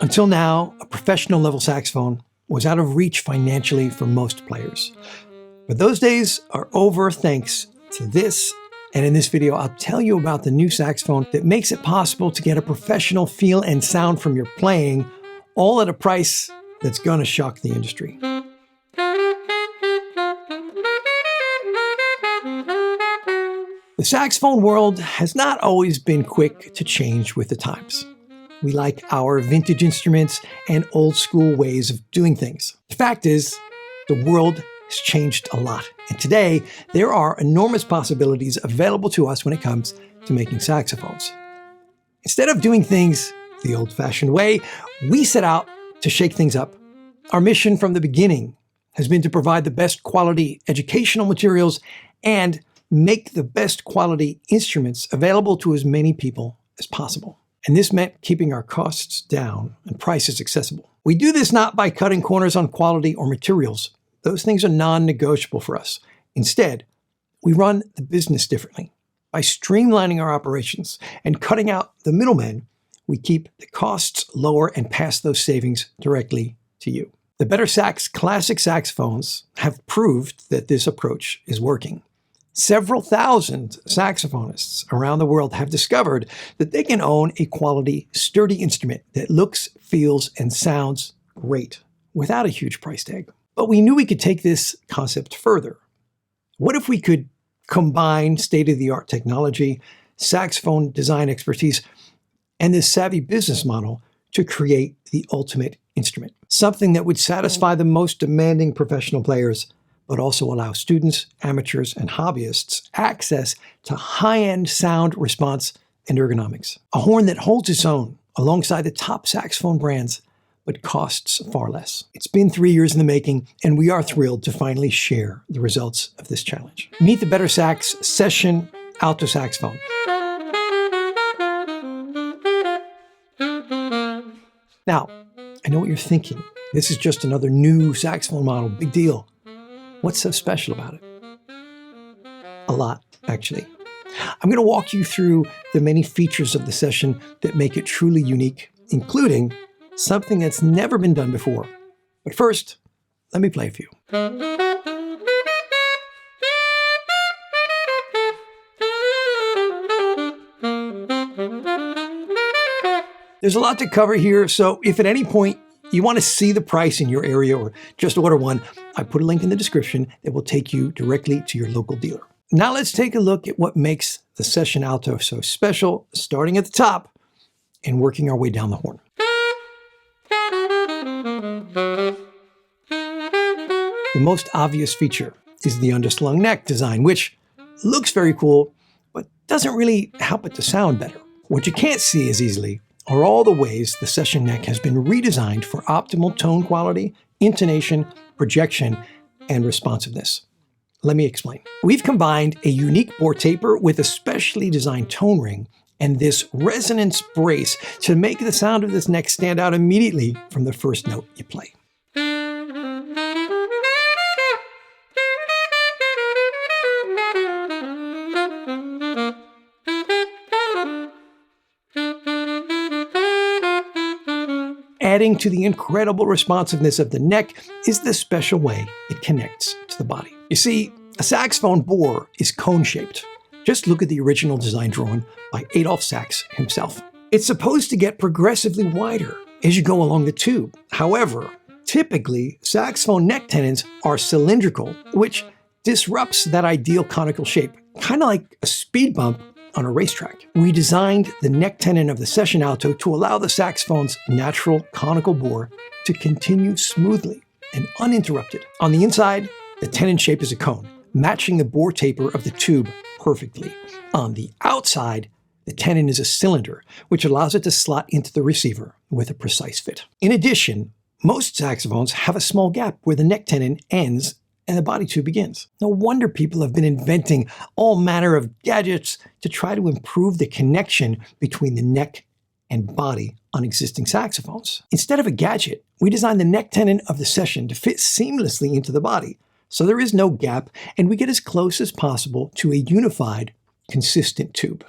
Until now, a professional level saxophone was out of reach financially for most players. But those days are over thanks to this. And in this video, I'll tell you about the new saxophone that makes it possible to get a professional feel and sound from your playing, all at a price that's gonna shock the industry. The saxophone world has not always been quick to change with the times. We like our vintage instruments and old school ways of doing things. The fact is, the world has changed a lot. And today, there are enormous possibilities available to us when it comes to making saxophones. Instead of doing things the old-fashioned way, we set out to shake things up. Our mission from the beginning has been to provide the best quality educational materials and make the best quality instruments available to as many people as possible. And this meant keeping our costs down and prices accessible. We do this not by cutting corners on quality or materials. Those things are non-negotiable for us. Instead, we run the business differently. By streamlining our operations and cutting out the middlemen, we keep the costs lower and pass those savings directly to you. The BetterSax classic saxophones have proved that this approach is working. Several thousand saxophonists around the world have discovered that they can own a quality, sturdy instrument that looks, feels, and sounds great without a huge price tag. But we knew we could take this concept further. What if we could combine state-of-the-art technology, saxophone design expertise, and this savvy business model to create the ultimate instrument? Something that would satisfy the most demanding professional players, but also allow students, amateurs, and hobbyists access to high-end sound response and ergonomics. A horn that holds its own alongside the top saxophone brands, but costs far less. It's been 3 years in the making, and we are thrilled to finally share the results of this challenge. Meet the BetterSax Session Alto Saxophone. Now, I know what you're thinking. This is just another new saxophone model, big deal. What's so special about it? A lot, actually. I'm going to walk you through the many features of the Session that make it truly unique, including something that's never been done before. But first, let me play a few. There's a lot to cover here, so if at any point you want to see the price in your area or just order one, I put a link in the description that will take you directly to your local dealer. Now let's take a look at what makes the Session Alto so special, starting at the top and working our way down the horn. The most obvious feature is the underslung neck design, which looks very cool, but doesn't really help it to sound better. What you can't see as easily are all the ways the Session neck has been redesigned for optimal tone quality, intonation, projection, and responsiveness. Let me explain. We've combined a unique bore taper with a specially designed tone ring and this resonance brace to make the sound of this neck stand out immediately from the first note you play. Adding to the incredible responsiveness of the neck is the special way it connects to the body. You see, a saxophone bore is cone-shaped. Just look at the original design drawing by Alto Sax himself. It's supposed to get progressively wider as you go along the tube. However, typically, saxophone neck tenons are cylindrical, which disrupts that ideal conical shape, kind of like a speed bump on a racetrack. We designed the neck tenon of the Session Alto to allow the saxophone's natural conical bore to continue smoothly and uninterrupted. On the inside, the tenon shape is a cone, matching the bore taper of the tube perfectly. On the outside, the tenon is a cylinder, which allows it to slot into the receiver with a precise fit. In addition, most saxophones have a small gap where the neck tenon ends and the body tube begins. No wonder people have been inventing all manner of gadgets to try to improve the connection between the neck and body on existing saxophones. Instead of a gadget, we designed the neck tenon of the Session to fit seamlessly into the body, so there is no gap and we get as close as possible to a unified, consistent tube.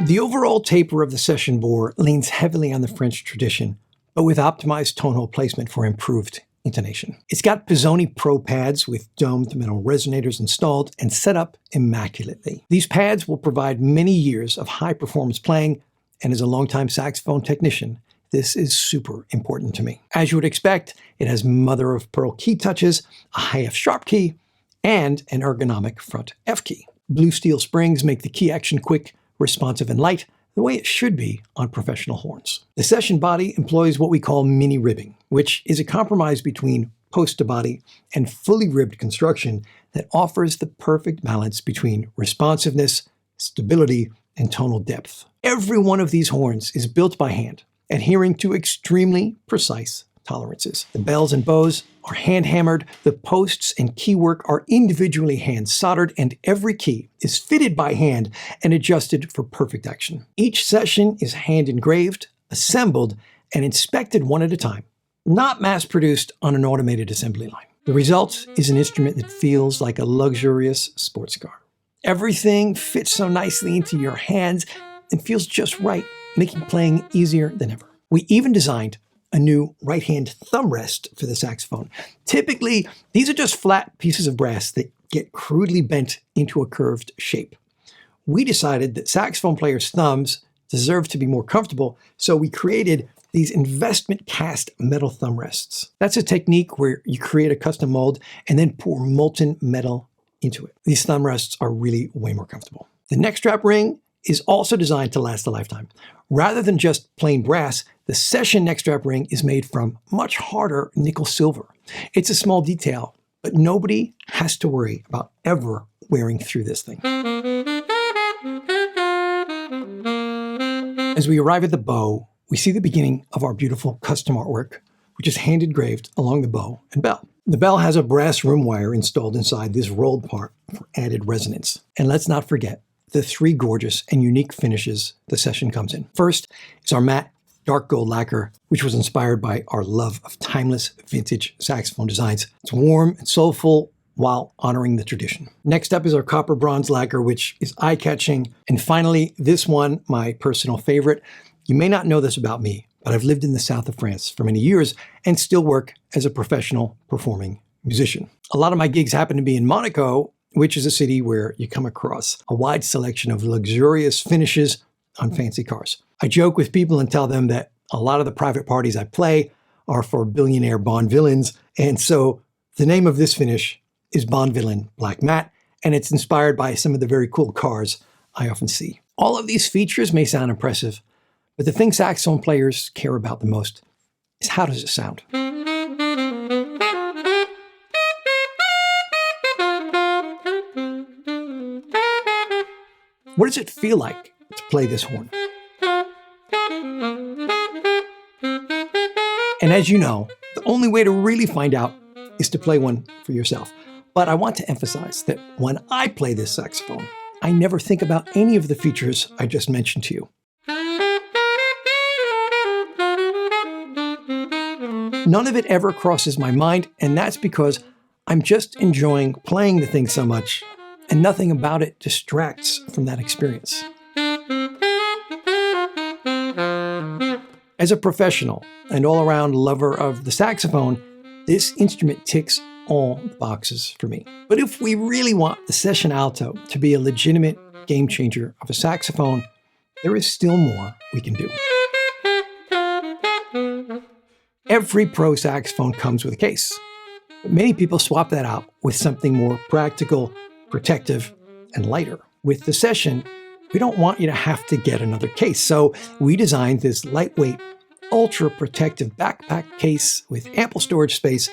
The overall taper of the session bore leans heavily on the French tradition, but with optimized tone hole placement for improved intonation. It's got Pizzoni Pro pads with domed metal resonators installed and set up immaculately. These pads will provide many years of high-performance playing, and as a longtime saxophone technician, this is super important to me. As you would expect, it has mother-of-pearl key touches, a high F sharp key, and an ergonomic front F key. Blue steel springs make the key action quick, responsive, and light, the way it should be on professional horns. The session body employs what we call mini ribbing, which is a compromise between post-to-body and fully ribbed construction that offers the perfect balance between responsiveness, stability, and tonal depth. Every one of these horns is built by hand, adhering to extremely precise tolerances. The bells and bows are hand-hammered, the posts and key work are individually hand-soldered, and every key is fitted by hand and adjusted for perfect action. Each session is hand-engraved, assembled, and inspected one at a time, not mass-produced on an automated assembly line. The result is an instrument that feels like a luxurious sports car. Everything fits so nicely into your hands and feels just right, making playing easier than ever. We even designed a new right-hand thumb rest for the saxophone. Typically, these are just flat pieces of brass that get crudely bent into a curved shape. We decided that saxophone players' thumbs deserve to be more comfortable, so we created these investment cast metal thumb rests. That's a technique where you create a custom mold and then pour molten metal into it. These thumb rests are really way more comfortable. The neck strap ring is also designed to last a lifetime. Rather than just plain brass, the Session neck strap ring is made from much harder nickel silver. It's a small detail, but nobody has to worry about ever wearing through this thing. As we arrive at the bow, we see the beginning of our beautiful custom artwork, which is hand engraved along the bow and bell. The bell has a brass room wire installed inside this rolled part for added resonance. And let's not forget the three gorgeous and unique finishes the Session comes in. First is our matte dark gold lacquer, which was inspired by our love of timeless vintage saxophone designs. It's warm and soulful while honoring the tradition. Next up is our copper bronze lacquer, which is eye-catching. And finally, this one, my personal favorite. You may not know this about me, but I've lived in the south of France for many years and still work as a professional performing musician. A lot of my gigs happen to be in Monaco, which is a city where you come across a wide selection of luxurious finishes on fancy cars. I joke with people and tell them that a lot of the private parties I play are for billionaire Bond villains, and so the name of this finish is Bond Villain Black Matte, and it's inspired by some of the very cool cars I often see. All of these features may sound impressive, but the thing saxophone players care about the most is how does it sound? What does it feel like to play this horn? And as you know, the only way to really find out is to play one for yourself. But I want to emphasize that when I play this saxophone, I never think about any of the features I just mentioned to you. None of it ever crosses my mind, and that's because I'm just enjoying playing the thing so much, and nothing about it distracts from that experience. As a professional and all-around lover of the saxophone, this instrument ticks all the boxes for me. But if we really want the Session Alto to be a legitimate game changer of a saxophone, there is still more we can do. Every pro saxophone comes with a case, but many people swap that out with something more practical, protective, and lighter. With the Session, we don't want you to have to get another case, so we designed this lightweight, ultra-protective backpack case with ample storage space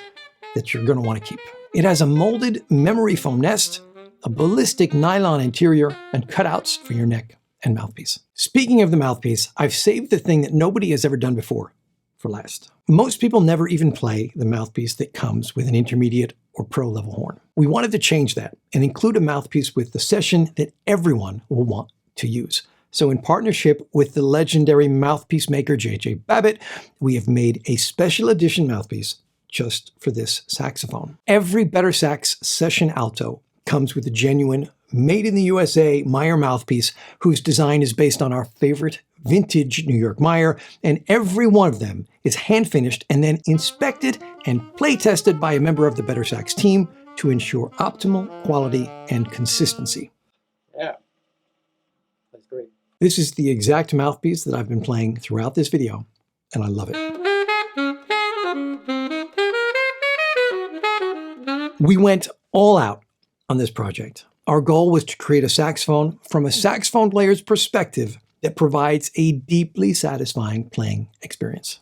that you're going to want to keep. It has a molded memory foam nest, a ballistic nylon interior, and cutouts for your neck and mouthpiece. Speaking of the mouthpiece, I've saved the thing that nobody has ever done before for last. Most people never even play the mouthpiece that comes with an intermediate or pro-level horn. We wanted to change that and include a mouthpiece with the Session that everyone will want to use. So in partnership with the legendary mouthpiece maker J.J. Babbitt, we have made a special edition mouthpiece just for this saxophone. Every BetterSax Session Alto comes with a genuine made in the USA Meyer mouthpiece, whose design is based on our favorite vintage New York Meyer, and every one of them is hand-finished and then inspected and play-tested by a member of the BetterSax team to ensure optimal quality and consistency. Yeah, that's great. This is the exact mouthpiece that I've been playing throughout this video, and I love it. We went all out on this project. Our goal was to create a saxophone from a saxophone player's perspective that provides a deeply satisfying playing experience.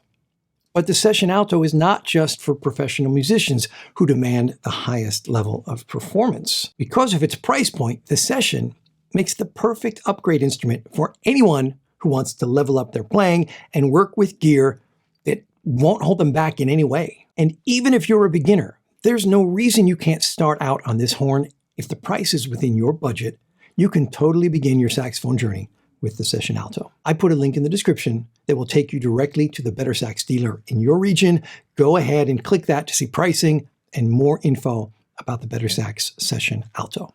But the Session Alto is not just for professional musicians who demand the highest level of performance. Because of its price point, the Session makes the perfect upgrade instrument for anyone who wants to level up their playing and work with gear that won't hold them back in any way. And even if you're a beginner, there's no reason you can't start out on this horn. If the price is within your budget, you can totally begin your saxophone journey with the Session Alto. I put a link in the description that will take you directly to the BetterSax dealer in your region. Go ahead and click that to see pricing and more info about the BetterSax Session Alto.